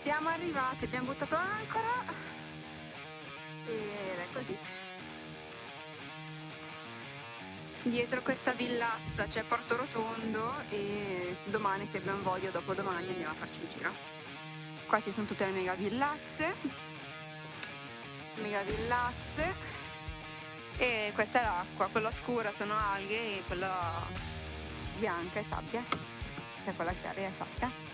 Siamo arrivati, abbiamo buttato ancora ed è così. Dietro questa villazza c'è Porto Rotondo e domani, se abbiamo voglia, dopodomani andiamo a farci un giro. Qua ci sono tutte le mega villazze e questa è l'acqua, quella scura sono alghe e quella bianca è sabbia, cioè quella chiara è sabbia.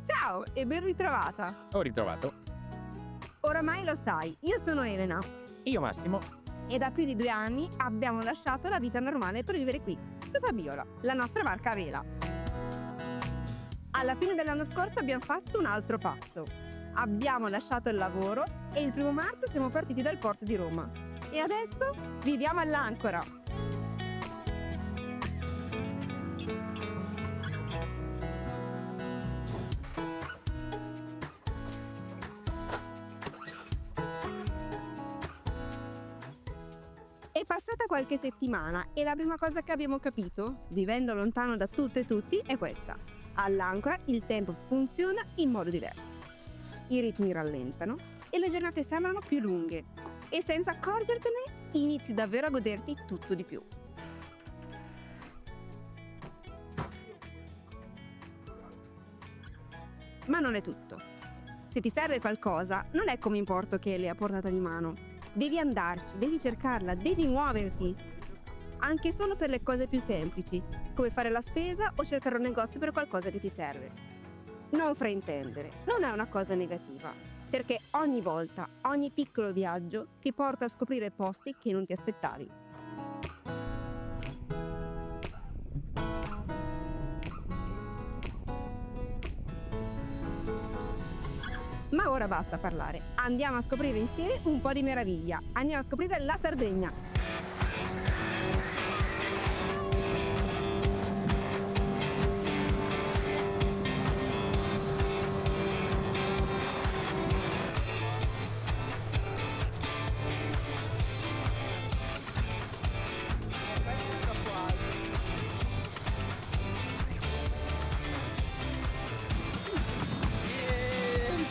Ciao e ben ritrovata! Ho ritrovato. Oramai lo sai, io sono Elena Io Massimo. e da più di 2 anni abbiamo lasciato la vita normale per vivere qui, su Fabiola, la nostra barca a vela. Alla fine dell'anno scorso abbiamo fatto un altro passo. Abbiamo lasciato il lavoro e il 1° marzo siamo partiti dal porto di Roma. E adesso viviamo all'Ancora. È passata qualche settimana e la prima cosa che abbiamo capito, vivendo lontano da tutto e tutti, è questa. All'Ancora il tempo funziona in modo diverso. I ritmi rallentano e le giornate sembrano più lunghe. E senza accorgertene, inizi davvero a goderti tutto di più. Ma non è tutto. Se ti serve qualcosa, non è come in Porto che è a portata di mano. Devi andarci, devi cercarla, devi muoverti. Anche solo per le cose più semplici, come fare la spesa o cercare un negozio per qualcosa che ti serve. Non fraintendere, non è una cosa negativa, perché ogni volta, ogni piccolo viaggio ti porta a scoprire posti che non ti aspettavi. Ma ora basta parlare, andiamo a scoprire insieme un po' di meraviglia, andiamo a scoprire la Sardegna.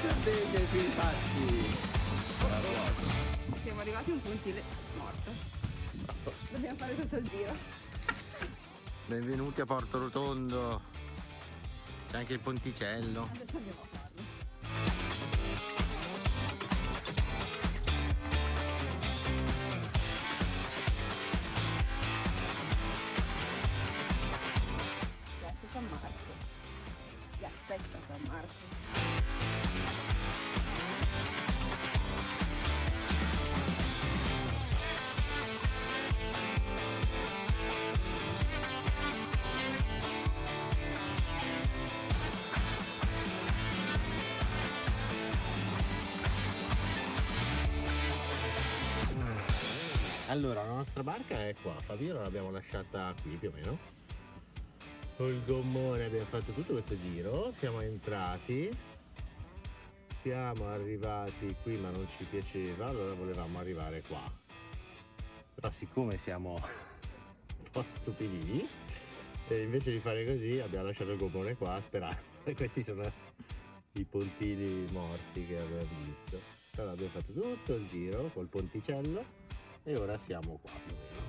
Sardegna, qui pazzi! Siamo arrivati a un puntile morto. Dobbiamo fare tutto il giro. Benvenuti a Porto Rotondo. C'è anche il ponticello. Adesso andiamo a farlo. Piazza San Marco. Piazzetta San Marco. Allora, la nostra barca è qua. Fabiola l'abbiamo lasciata qui più o meno. Col gommone abbiamo fatto tutto questo giro, siamo entrati, siamo arrivati qui ma non ci piaceva, allora volevamo arrivare qua. Però siccome siamo un po' stupidini, e invece di fare così abbiamo lasciato il gommone qua sperando. E questi sono i pontili morti che abbiamo visto. Allora abbiamo fatto tutto il giro col ponticello e ora siamo qua più o meno.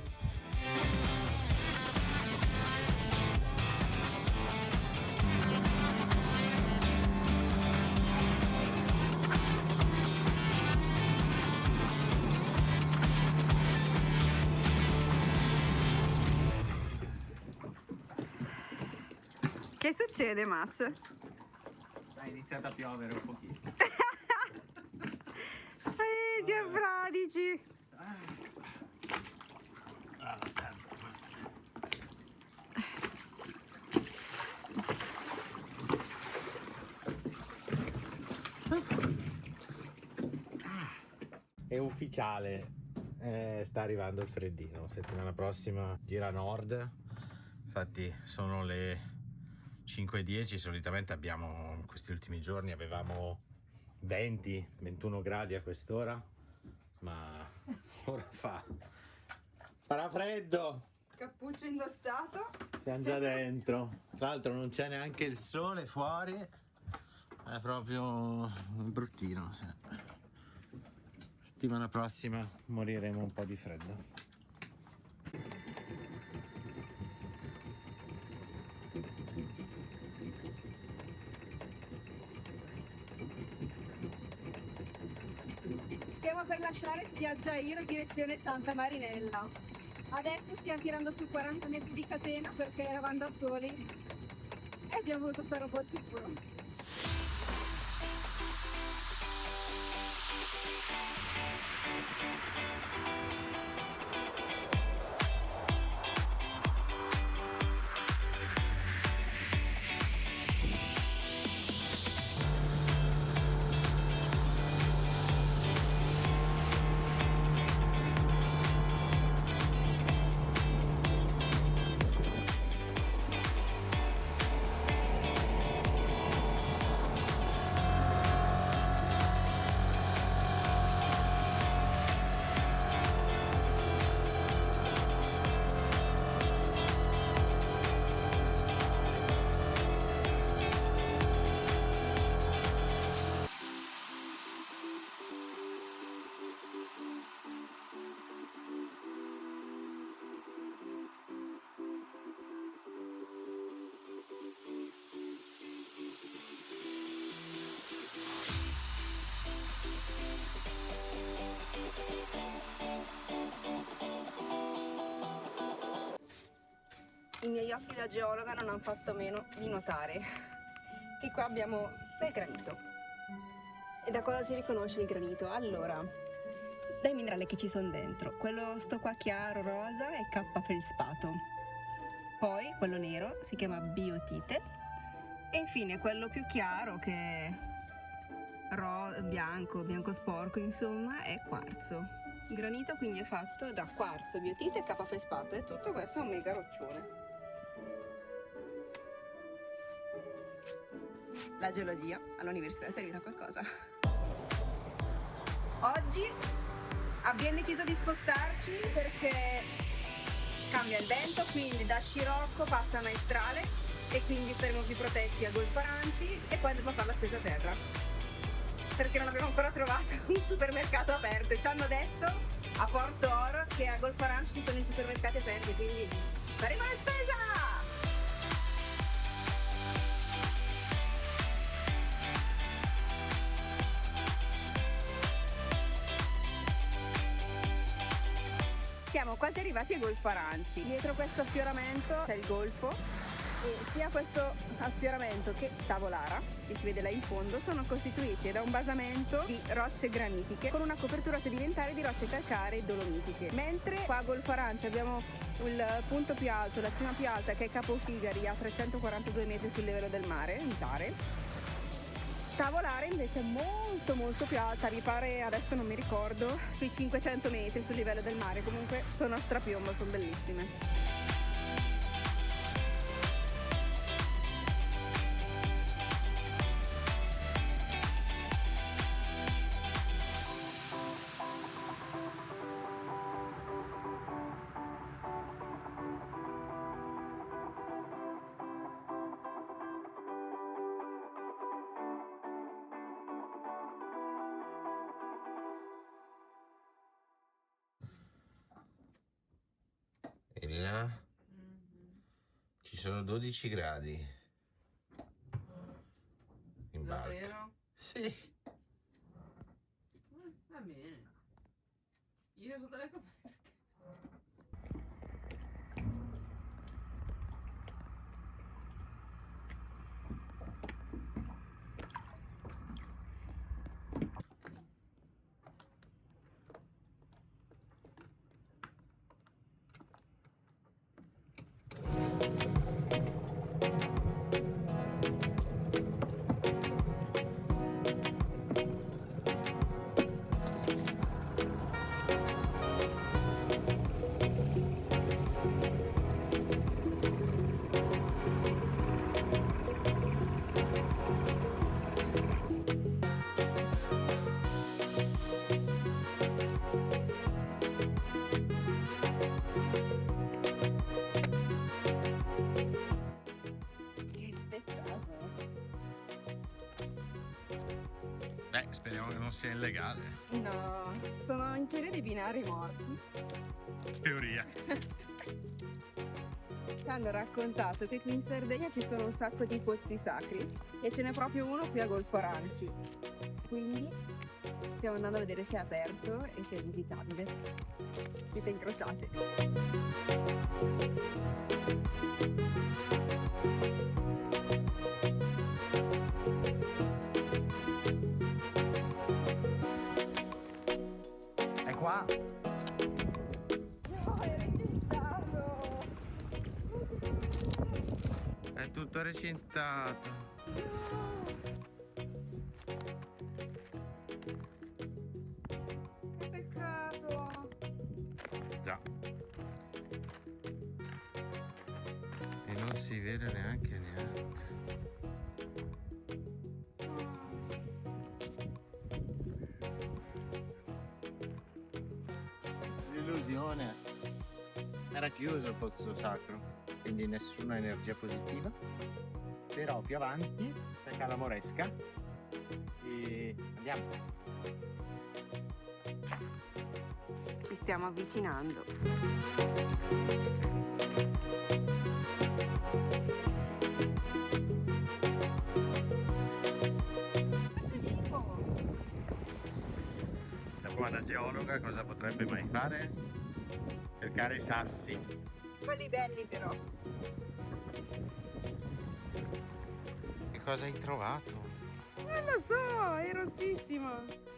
Che succede, Mas? Ha iniziato a piovere un pochino. Siamo fradici. È ufficiale, sta arrivando il freddino. Settimana prossima gira a nord. Infatti sono le 5:10, solitamente abbiamo, questi ultimi giorni avevamo 20-21 gradi a quest'ora, ma ora farà freddo. Cappuccio indossato. Siamo già dentro, tra l'altro non c'è neanche il sole fuori, è proprio bruttino. Settimana prossima moriremo un po' di freddo. Stiamo per lasciare spiaggia Iro direzione Santa Marinella. Adesso stiamo tirando su 40 metri di catena perché eravamo da soli e abbiamo voluto stare un po' al sicuro. I miei occhi da geologa non hanno fatto a meno di notare che qua abbiamo del granito. E da cosa si riconosce il granito? Allora, dai minerali che ci sono dentro. Sto qua chiaro rosa è K-feldspato. Poi quello nero si chiama biotite. E infine quello più chiaro che è bianco sporco, insomma, è quarzo. Il granito quindi è fatto da quarzo, biotite e K-feldspato e tutto questo è un mega roccione. La geologia all'università è servita a qualcosa. Oggi abbiamo deciso di spostarci perché cambia il vento, quindi da Scirocco passa a Maestrale e quindi saremo più protetti a Golfo Aranci e poi dopo fare la spesa a terra. Perché non abbiamo ancora trovato un supermercato aperto e ci hanno detto a Porto Oro che a Golfo Aranci ci sono i supermercati aperti, quindi faremo la spesa! Siamo quasi arrivati a Golfo Aranci. Dietro questo affioramento c'è il golfo e sia questo affioramento che Tavolara, che si vede là in fondo, sono costituiti da un basamento di rocce granitiche con una copertura sedimentare di rocce calcaree dolomitiche. Mentre qua a Golfo Aranci abbiamo il punto più alto, la cima più alta, che è Capo Figari a 342 metri sul livello del mare, mi pare. Tavolare invece è molto più alta, mi pare, adesso non mi ricordo, sui 500 metri sul livello del mare. Comunque sono a strapiombo, sono bellissime. Elena? Ci sono 12 gradi in barca. Davvero? Sì. Va bene. Io sotto le coperte. Che spettacolo. Beh, speriamo che non sia illegale. No, sono in teoria dei binari morti. Teoria. Ci hanno raccontato che qui in Sardegna ci sono un sacco di pozzi sacri e ce n'è proprio uno qui a Golfo Aranci. Quindi stiamo andando a vedere se è aperto e se è visitabile. Dita incrociate. È qua? No, è recintato! È tutto recintato. Che peccato! Già. E non si vede neanche niente. L'illusione. Era chiuso il pozzo sacro, quindi nessuna energia positiva. Però più avanti c'è la moresca e andiamo. Ci stiamo avvicinando. Da buona geologa cosa potrebbe mai fare? Cercare i sassi. Quelli belli però. Che cosa hai trovato? Non lo so, è rossissimo.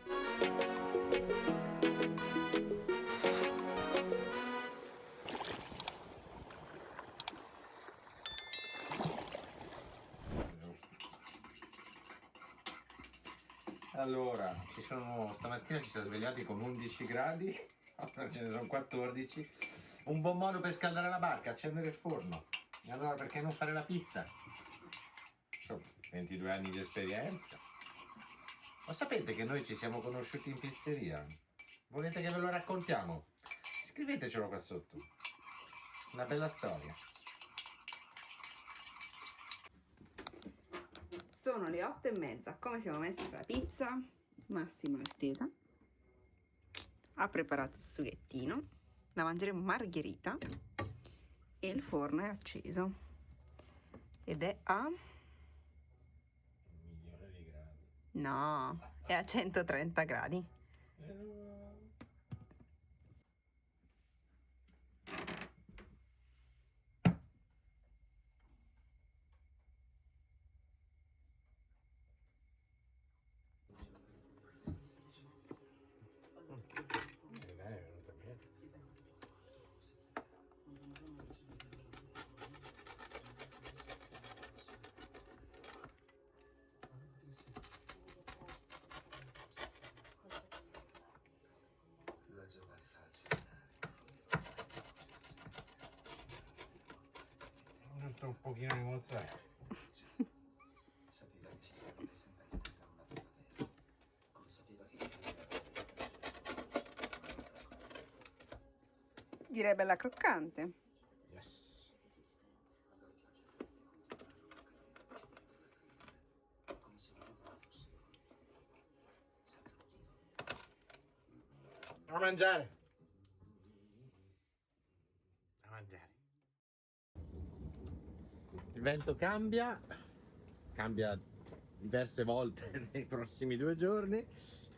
Allora, stamattina ci siamo svegliati con 11 gradi, ora ce ne sono 14. Un buon modo per scaldare la barca, accendere il forno. E allora perché non fare la pizza? Insomma, 22 anni di esperienza. Ma sapete che noi ci siamo conosciuti in pizzeria? Volete che ve lo raccontiamo? Scrivetecelo qua sotto. Una bella storia. Sono le 8:30. Come siamo messi per la pizza? Massimo l'ha stesa. Ha preparato il sughettino. La mangeremo margherita. E il forno è acceso. Ed è a... Milione di gradi. No, è a 130 gradi. Giusto un pochino di mozzarella. Direi bella croccante. Yes. A mangiare. A mangiare. vento cambia diverse volte nei prossimi 2 giorni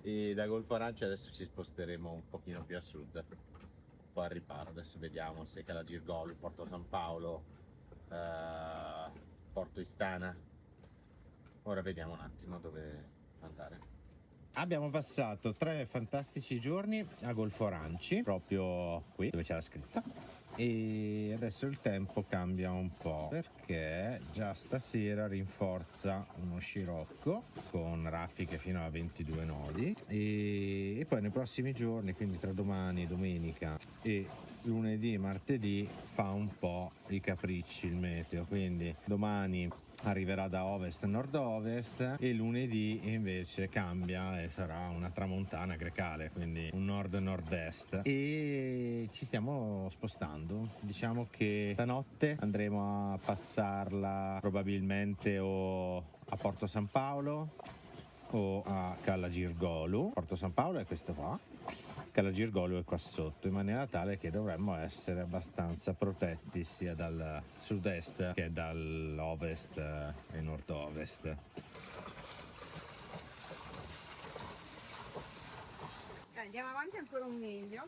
e da Golfo Aranci adesso ci sposteremo un pochino più a sud, un po' al riparo. Adesso vediamo se Calagirgolo, Porto San Paolo, Porto Istana. Ora vediamo un attimo dove andare. Abbiamo passato 3 fantastici giorni a Golfo Aranci, proprio qui dove c'è la scritta, e adesso il tempo cambia un po' perché già stasera rinforza uno scirocco con raffiche fino a 22 nodi e poi nei prossimi giorni, quindi tra domani e domenica e lunedì e martedì, fa un po' i capricci il meteo, quindi domani arriverà da ovest-nord-ovest e lunedì invece cambia e sarà una tramontana grecale, quindi un nord-nord-est, e ci stiamo spostando. Diciamo che stanotte andremo a passarla probabilmente o a Porto San Paolo o a Calagirgolu. Porto San Paolo è questo qua, Calagirgolu è qua sotto, in maniera tale che dovremmo essere abbastanza protetti sia dal sud-est che dall'ovest e nord-ovest. Andiamo avanti ancora un miglio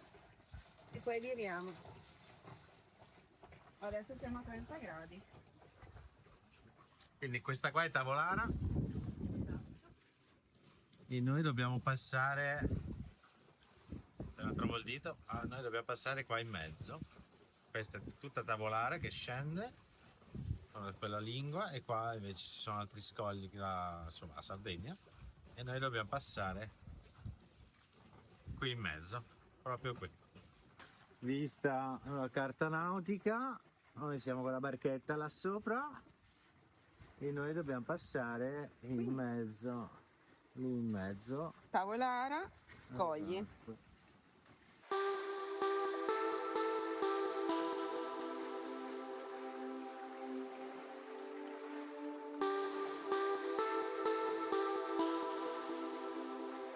e poi viriamo. Adesso siamo a 30 gradi. Quindi questa qua è Tavolara e noi dobbiamo passare, non trovo il dito, noi dobbiamo passare qua in mezzo. Questa è tutta Tavolara che scende con quella lingua e qua invece ci sono altri scogli, insomma la Sardegna, e noi dobbiamo passare qui in mezzo, proprio qui. Vista la carta nautica, noi siamo con la barchetta là sopra e noi dobbiamo passare in mezzo, lì in mezzo. Tavolara, scogli. Esatto.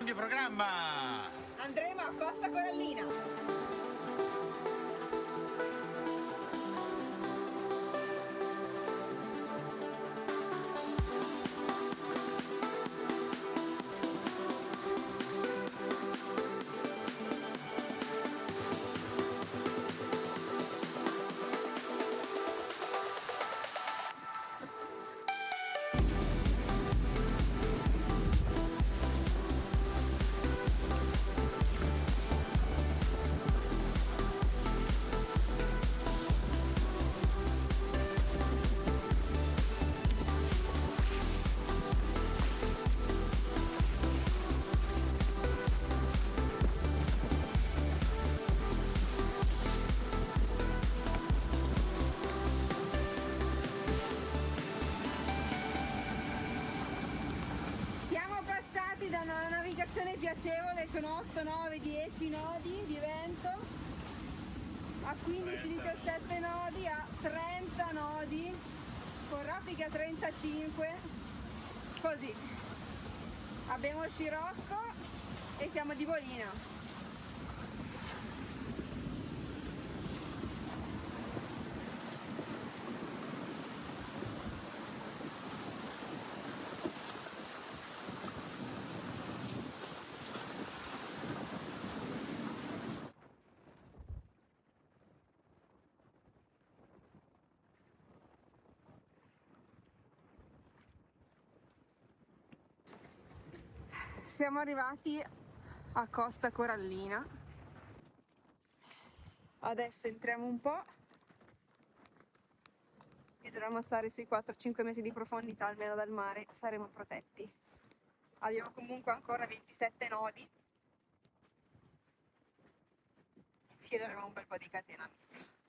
Di programma! Andremo a Costa Corallina. Da una navigazione piacevole con 8, 9, 10 nodi di vento a 15-17 nodi a 30 nodi con raffiche a 35, così abbiamo il scirocco e siamo di Bolina. Siamo arrivati a Costa Corallina. Adesso entriamo un po' e dovremmo stare sui 4-5 metri di profondità almeno dal mare, saremo protetti. Abbiamo comunque ancora 27 nodi. Fileremo un bel po' di catena, mi sa.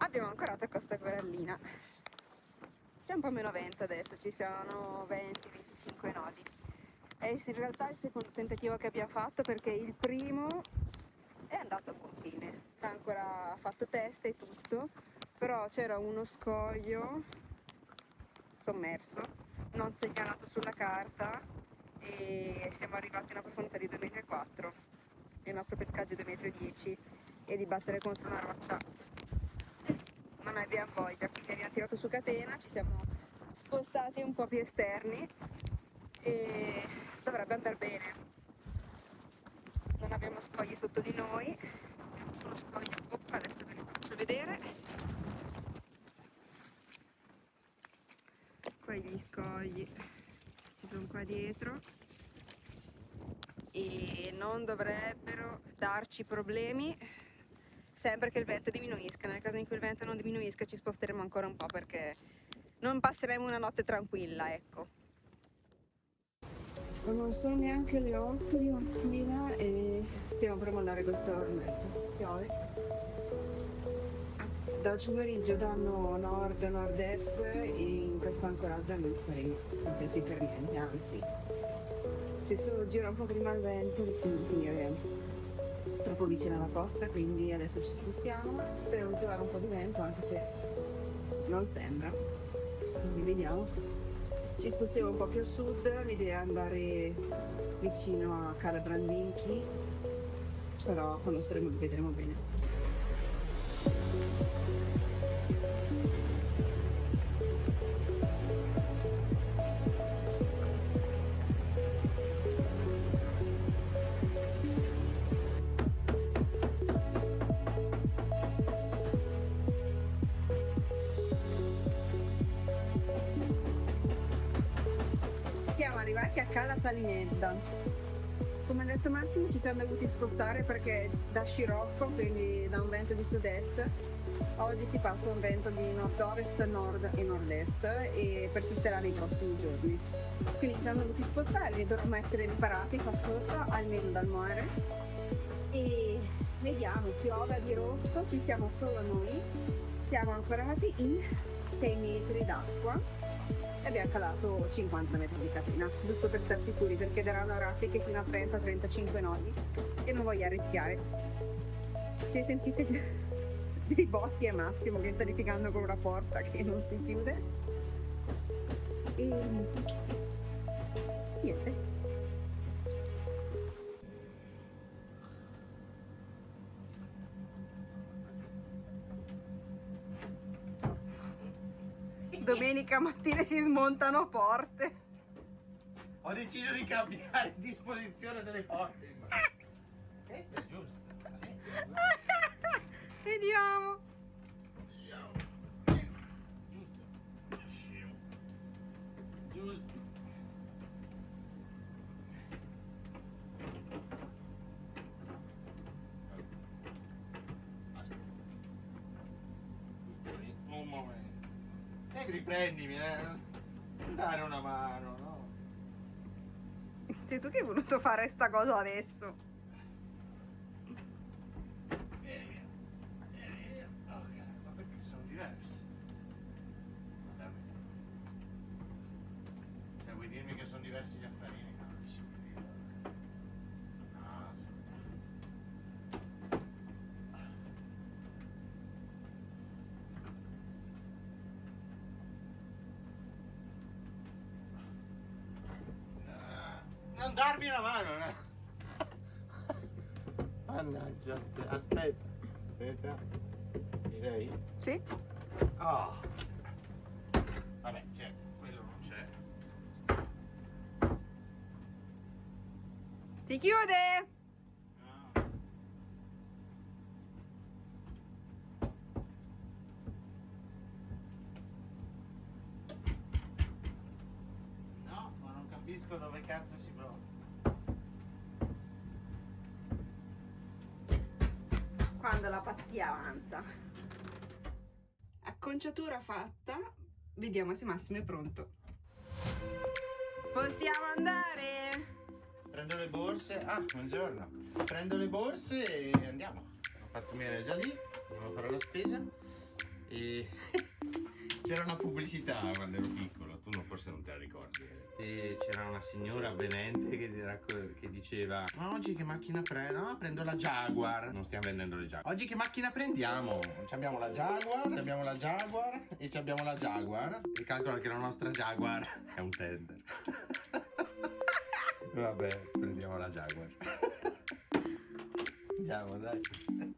Abbiamo ancorato a Costa Corallina. C'è un po' meno vento adesso, ci sono 20-25 nodi. È in realtà il secondo tentativo che abbiamo fatto perché il primo è andato a buon fine. Ha ancora fatto test e tutto, però c'era uno scoglio sommerso, non segnalato sulla carta e siamo arrivati a una profondità di 2,4 m. Il nostro pescaggio è 2,10 m e di battere contro una roccia non abbiamo voglia, quindi abbiamo tirato su catena, ci siamo spostati un po' più esterni e dovrebbe andare bene. Non abbiamo scogli sotto di noi, abbiamo solo scogli. Oppa, adesso ve li faccio vedere. Qua gli scogli ci sono qua dietro e non dovrebbero darci problemi sempre che il vento diminuisca. Nel caso in cui il vento non diminuisca ci sposteremo ancora un po' perché non passeremo una notte tranquilla, ecco. Non sono neanche le 8 di mattina e stiamo per mollare questo ormetto. Piove. Da pomeriggio danno nord-nord-est e in questo ancoraggio non saremo contenti per niente, anzi se solo gira un po' prima il vento rischiamo di finire troppo vicino alla costa, quindi adesso ci spostiamo, speriamo di trovare un po' di vento anche se non sembra, quindi vediamo. Ci spostiamo un po' più a sud, l'idea è andare vicino a Cala Brandinchi, però quando saremo lì vedremo bene. Siamo arrivati a Cala Salinedda. Come ha detto Massimo ci siamo dovuti spostare perché da scirocco, quindi da un vento di sud-est, oggi si passa a un vento di nord-ovest, nord e nord-est e persisterà nei prossimi giorni. Quindi ci siamo dovuti spostare e dovremmo essere riparati qua sotto, almeno dal mare. E vediamo, piove a dirotto, ci siamo solo noi, siamo ancorati in 6 metri d'acqua. E abbiamo calato 50 metri di catena, giusto per star sicuri perché daranno raffiche fino a 30-35 nodi e non voglio rischiare. Se sentite dei botti è Massimo che sta litigando con una porta che non si chiude e niente. Domenica mattina si smontano porte. Ho deciso di cambiare disposizione delle porte. Questo è giusto. Vediamo. Giusto. Un momento. Riprendimi, dare una mano, no? Sei tu che hai voluto fare sta cosa adesso. Vieni via. Ok, ma perché sono diversi? Cioè, vuoi dirmi che sono diversi gli affarini? No, non si può dire. No, non darmi una mano, no? Mannaggia te. Aspetta. Ci sei? Sì? Oh. Vabbè, c'è, quello non c'è. Si chiude! No, ma non capisco dove cazzo si prova. Quando la pazzia avanza. Acconciatura fatta. Vediamo se Massimo è pronto. Possiamo andare! Prendo le borse. Ah, buongiorno. Prendo le borse e andiamo. Ho fatto bene già lì. Andiamo a fare la spesa. E c'era una pubblicità quando ero piccolo, tu forse non te la ricordi. E c'era una signora avvenente che diceva: ma oggi che macchina prendo? No, prendo la Jaguar. Non stiamo vendendo le Jaguar. Oggi che macchina prendiamo? Abbiamo la Jaguar e abbiamo la Jaguar. E calcola che la nostra Jaguar è un tender. Vabbè, prendiamo la Jaguar. Andiamo, dai.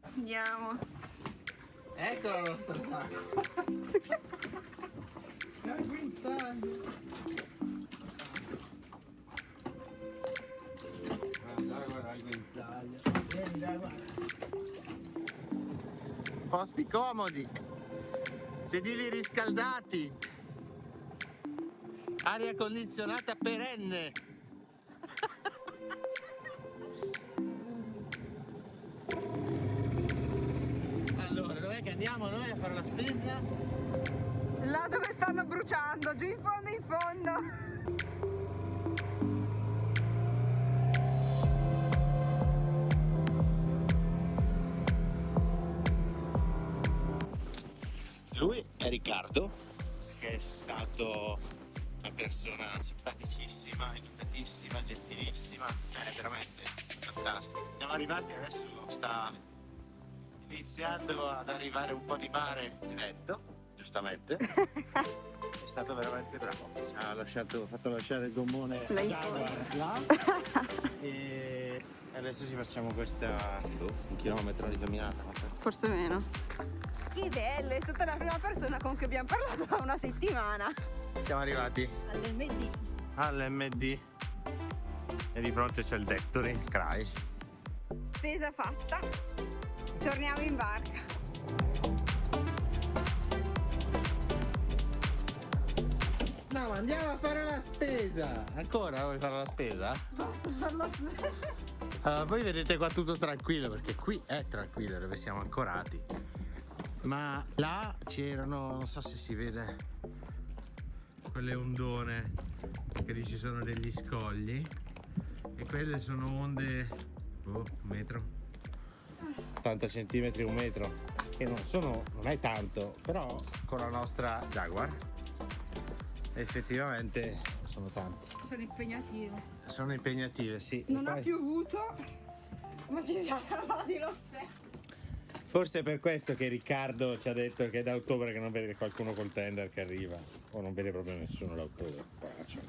Andiamo. Ecco la nostra Jaguar. È un guinzaglio. La Jaguar al guinzaglio. Vieni, Jaguar. Posti comodi. Sedili riscaldati. Aria condizionata perenne. Allora, dov'è che andiamo noi a fare la spesa? Là dove stanno bruciando, giù in fondo in fondo. Lui è Riccardo, che è stato una persona simpaticissima, educatissima, gentilissima, è veramente fantastico. Siamo arrivati adesso, sta iniziando ad arrivare un po' di mare di vento, giustamente. È stato veramente bravo, ci ha fatto lasciare il gommone Là in Jaguar là e adesso ci facciamo questa 1 chilometro di camminata. Forse meno. Che bello, è stata la prima persona con cui abbiamo parlato da una settimana. Siamo arrivati All'MD. all'MD e di fronte c'è il Dettori, CRAI. Spesa fatta. Torniamo in barca. No, ma andiamo a fare la spesa! Ancora vuoi fare la spesa? Basta fare la spesa. Allora, voi vedete qua tutto tranquillo, perché qui è tranquillo dove siamo ancorati. Ma là c'erano, non so se si vede, quelle ondone che lì ci sono degli scogli e quelle sono onde, un metro, 80 centimetri, 1 metro, che non è tanto, però con la nostra Jaguar effettivamente sono tante. Sono impegnative. Sono impegnative, sì. Non E ha poi- piovuto, ma ci siamo lavati lo stesso. Forse è per questo che Riccardo ci ha detto che è da ottobre che non vede qualcuno col tender che arriva, o non vede proprio nessuno da ottobre. Poraccio.